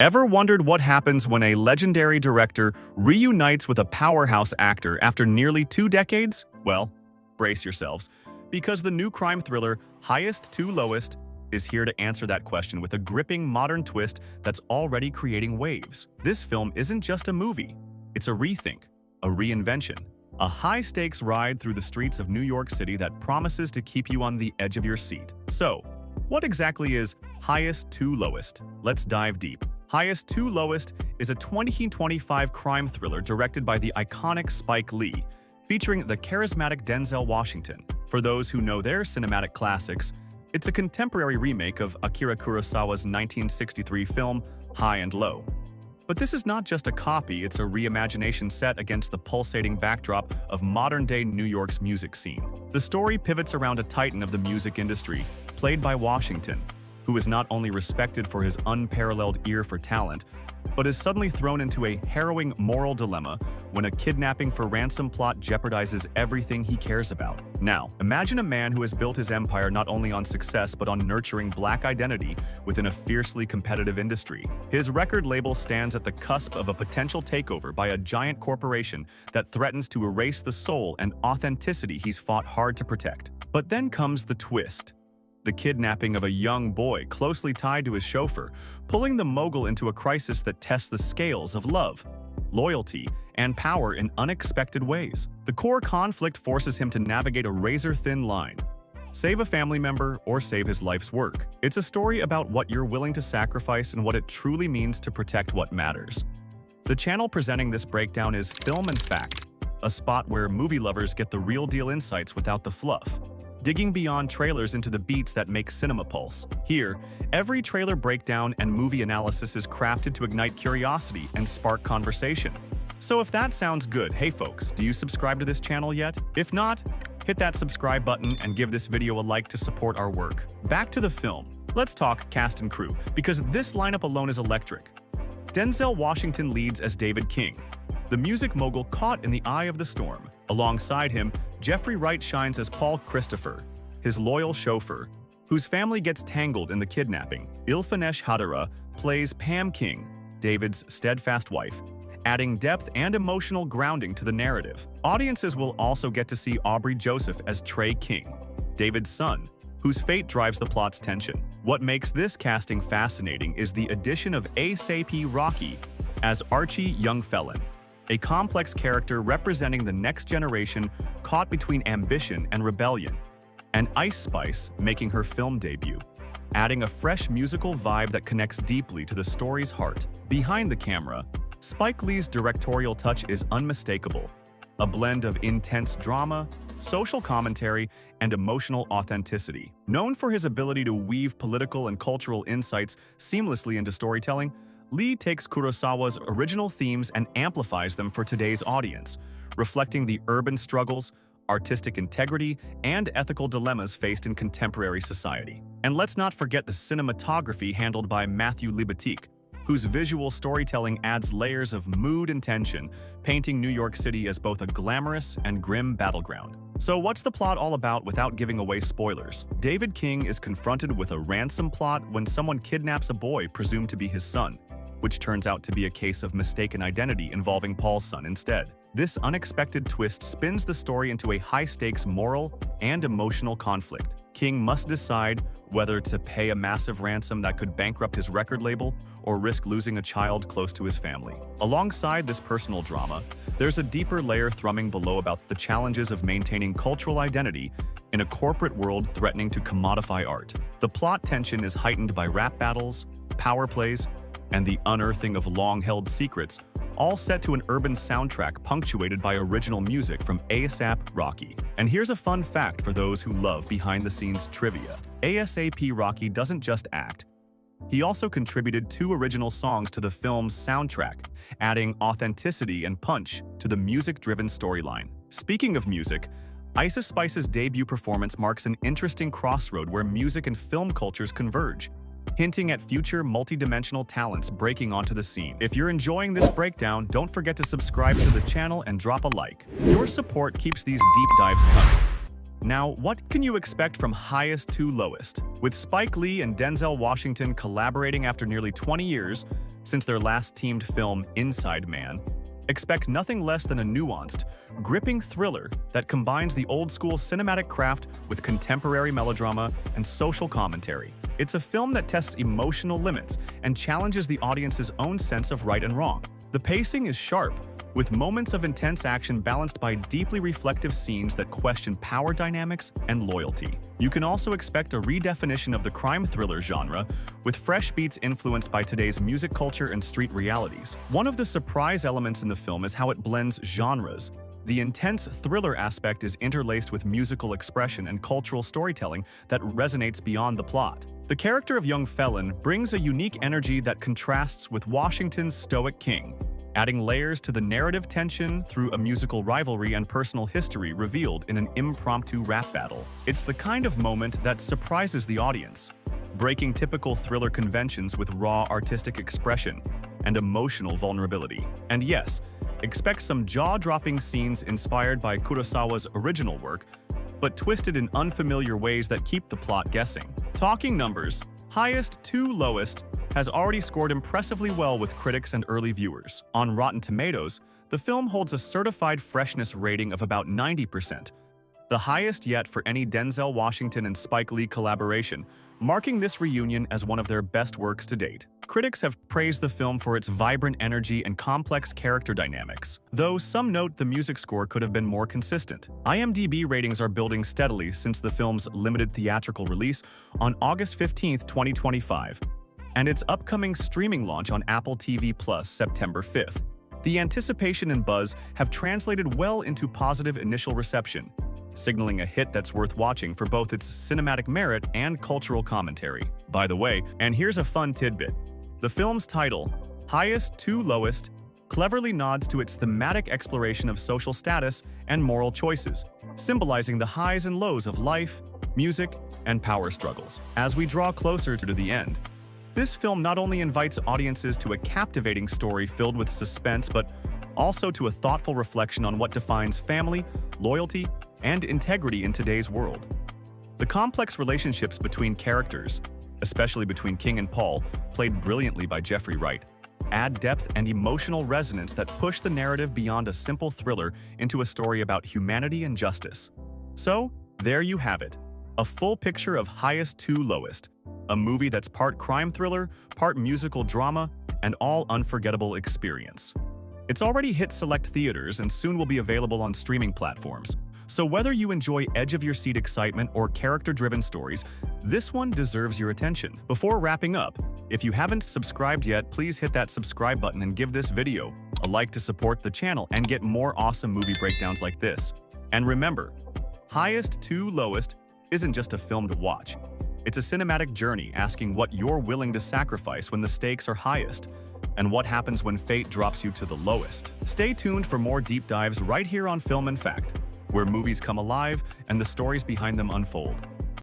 Ever wondered what happens when a legendary director reunites with a powerhouse actor after nearly 2 decades? Well, brace yourselves, because the new crime thriller, Highest to Lowest, is here to answer that question with a gripping modern twist that's already creating waves. This film isn't just a movie, it's a rethink, a reinvention, a high-stakes ride through the streets of New York City that promises to keep you on the edge of your seat. So, what exactly is Highest to Lowest? Let's dive deep. Highest to Lowest is a 2025 crime thriller directed by the iconic Spike Lee, featuring the charismatic Denzel Washington. For those who know their cinematic classics, it's a contemporary remake of Akira Kurosawa's 1963 film High and Low. But this is not just a copy, it's a reimagination set against the pulsating backdrop of modern-day New York's music scene. The story pivots around a titan of the music industry, played by Washington, who is not only respected for his unparalleled ear for talent, but is suddenly thrown into a harrowing moral dilemma when a kidnapping for ransom plot jeopardizes everything he cares about. Now, imagine a man who has built his empire not only on success but on nurturing black identity within a fiercely competitive industry. His record label stands at the cusp of a potential takeover by a giant corporation that threatens to erase the soul and authenticity he's fought hard to protect. But then comes the twist. The kidnapping of a young boy closely tied to his chauffeur, pulling the mogul into a crisis that tests the scales of love, loyalty, and power in unexpected ways. The core conflict forces him to navigate a razor-thin line: save a family member or save his life's work. It's a story about what you're willing to sacrifice and what it truly means to protect what matters. The channel presenting this breakdown is Film and Fact, a spot where movie lovers get the real deal insights without the fluff, digging beyond trailers into the beats that make cinema pulse. Here, every trailer breakdown and movie analysis is crafted to ignite curiosity and spark conversation. So if that sounds good, hey folks, do you subscribe to this channel yet? If not, hit that subscribe button and give this video a like to support our work. Back to the film. Let's talk cast and crew, because this lineup alone is electric. Denzel Washington leads as David King, the music mogul caught in the eye of the storm. Alongside him, Jeffrey Wright shines as Paul Christopher, his loyal chauffeur, whose family gets tangled in the kidnapping. Ilfanesh Hadara plays Pam King, David's steadfast wife, adding depth and emotional grounding to the narrative. Audiences will also get to see Aubrey Joseph as Trey King, David's son, whose fate drives the plot's tension. What makes this casting fascinating is the addition of A24 as Archie Young Felon, a complex character representing the next generation caught between ambition and rebellion, and Ice Spice making her film debut, adding a fresh musical vibe that connects deeply to the story's heart. Behind the camera, Spike Lee's directorial touch is unmistakable, a blend of intense drama, social commentary, and emotional authenticity. Known for his ability to weave political and cultural insights seamlessly into storytelling, Lee takes Kurosawa's original themes and amplifies them for today's audience, reflecting the urban struggles, artistic integrity, and ethical dilemmas faced in contemporary society. And let's not forget the cinematography handled by Matthew Libatique, whose visual storytelling adds layers of mood and tension, painting New York City as both a glamorous and grim battleground. So what's the plot all about without giving away spoilers? David King is confronted with a ransom plot when someone kidnaps a boy presumed to be his son, which turns out to be a case of mistaken identity involving Paul's son instead. This unexpected twist spins the story into a high-stakes moral and emotional conflict. King must decide whether to pay a massive ransom that could bankrupt his record label or risk losing a child close to his family. Alongside this personal drama, there's a deeper layer thrumming below about the challenges of maintaining cultural identity in a corporate world threatening to commodify art. The plot tension is heightened by rap battles, power plays, and the unearthing of long-held secrets, all set to an urban soundtrack punctuated by original music from A$AP Rocky. And here's a fun fact for those who love behind-the-scenes trivia. A$AP Rocky doesn't just act. He also contributed 2 original songs to the film's soundtrack, adding authenticity and punch to the music-driven storyline. Speaking of music, Ice Spice's debut performance marks an interesting crossroad where music and film cultures converge, hinting at future multidimensional talents breaking onto the scene. If you're enjoying this breakdown, don't forget to subscribe to the channel and drop a like. Your support keeps these deep dives coming. Now, what can you expect from Highest to Lowest? With Spike Lee and Denzel Washington collaborating after nearly 20 years, Since their last teamed film, Inside Man, expect nothing less than a nuanced, gripping thriller that combines the old-school cinematic craft with contemporary melodrama and social commentary. It's a film that tests emotional limits and challenges the audience's own sense of right and wrong. The pacing is sharp, with moments of intense action balanced by deeply reflective scenes that question power dynamics and loyalty. You can also expect a redefinition of the crime thriller genre, with fresh beats influenced by today's music culture and street realities. One of the surprise elements in the film is how it blends genres. The intense thriller aspect is interlaced with musical expression and cultural storytelling that resonates beyond the plot. The character of young felon brings a unique energy that contrasts with Washington's stoic king, adding layers to the narrative tension through a musical rivalry and personal history revealed in an impromptu rap battle. It's the kind of moment that surprises the audience, breaking typical thriller conventions with raw artistic expression and emotional vulnerability. And yes, expect some jaw-dropping scenes inspired by Kurosawa's original work, but twisted in unfamiliar ways that keep the plot guessing. Talking numbers, highest to lowest, has already scored impressively well with critics and early viewers. On Rotten Tomatoes, the film holds a certified freshness rating of about 90%, the highest yet for any Denzel Washington and Spike Lee collaboration, marking this reunion as one of their best works to date. Critics have praised the film for its vibrant energy and complex character dynamics, though some note the music score could have been more consistent. IMDb ratings are building steadily since the film's limited theatrical release on August 15, 2025, and its upcoming streaming launch on Apple TV Plus September 5th. The anticipation and buzz have translated well into positive initial reception, signaling a hit that's worth watching for both its cinematic merit and cultural commentary. By the way, and here's a fun tidbit, the film's title, Highest to Lowest, cleverly nods to its thematic exploration of social status and moral choices, symbolizing the highs and lows of life, music, and power struggles. As we draw closer to the end, this film not only invites audiences to a captivating story filled with suspense, but also to a thoughtful reflection on what defines family, loyalty, and integrity in today's world. The complex relationships between characters, especially between King and Paul, played brilliantly by Jeffrey Wright, add depth and emotional resonance that push the narrative beyond a simple thriller into a story about humanity and justice. So, there you have it, a full picture of Highest to Lowest, a movie that's part crime thriller, part musical drama, and all unforgettable experience. It's already hit select theaters and soon will be available on streaming platforms. So whether you enjoy edge-of-your-seat excitement or character-driven stories, this one deserves your attention. Before wrapping up, if you haven't subscribed yet, please hit that subscribe button and give this video a like to support the channel and get more awesome movie breakdowns like this. And remember, Highest to Lowest isn't just a film to watch. It's a cinematic journey asking what you're willing to sacrifice when the stakes are highest, and what happens when fate drops you to the lowest. Stay tuned for more deep dives right here on Film and Fact, where movies come alive and the stories behind them unfold.